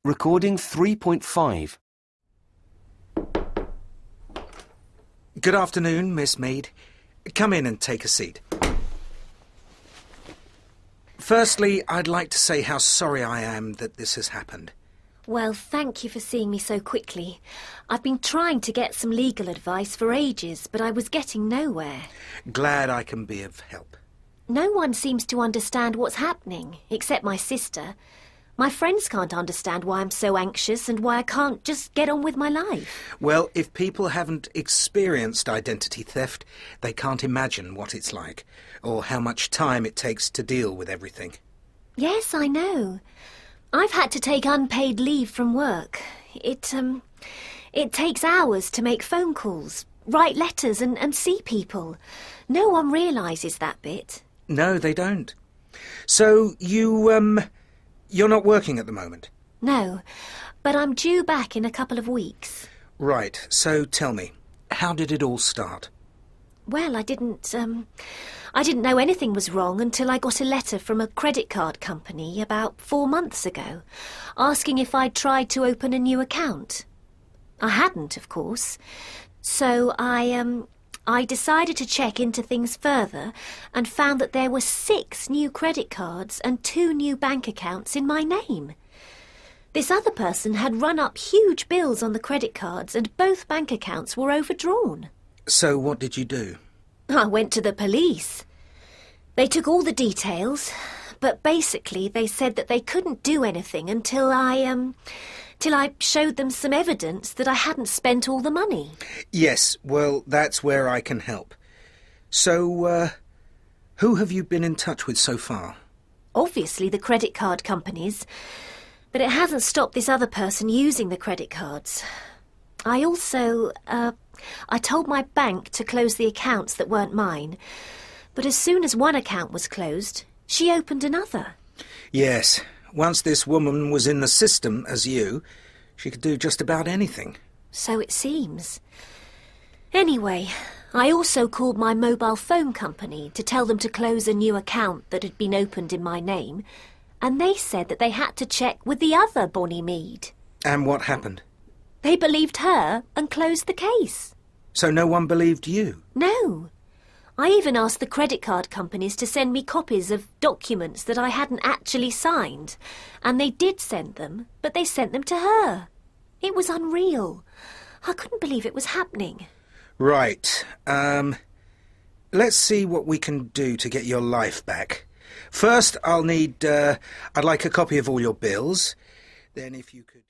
Recording 3.5. Good afternoon, Miss Mead. Come in and take a seat. Firstly, I'd like to say how sorry I am that this has happened. Well, thank you for seeing me so quickly. I've been trying to get some legal advice for ages, but I was getting nowhere. Glad I can be of help. No one seems to understand what's happening, except my sister. My friends can't understand why I'm so anxious and why I can't just get on with my life. Well, if people haven't experienced identity theft, they can't imagine what it's like, or how much time it takes to deal with everything. Yes, I know. I've had to take unpaid leave from work. It takes hours to make phone calls, write letters and see people. No one realises that bit. No, they don't. So, you're not working at the moment? No, but I'm due back in a couple of weeks. Right, so tell me, how did it all start? Well, I didn't know anything was wrong until I got a letter from a credit card company about 4 months ago, asking if I'd tried to open a new account. I hadn't, of course, so I decided to check into things further and found that there were 6 new credit cards and 2 new bank accounts in my name. This other person had run up huge bills on the credit cards and both bank accounts were overdrawn. So what did you do? I went to the police. They took all the details, but basically they said that they couldn't do anything until I showed them some evidence that I hadn't spent all the money. Yes, well, that's where I can help. So, who have you been in touch with so far? Obviously the credit card companies, but it hasn't stopped this other person using the credit cards. I also, I told my bank to close the accounts that weren't mine, but as soon as one account was closed, she opened another. Yes. Once this woman was in the system as you, she could do just about anything. So it seems. Anyway, I also called my mobile phone company to tell them to close a new account that had been opened in my name, and they said that they had to check with the other Bonnie Mead. And what happened? They believed her and closed the case. So no one believed you? No. I even asked the credit card companies to send me copies of documents that I hadn't actually signed. And they did send them, but they sent them to her. It was unreal. I couldn't believe it was happening. Right. Let's see what we can do to get your life back. First, I'd like a copy of all your bills. Then if you could...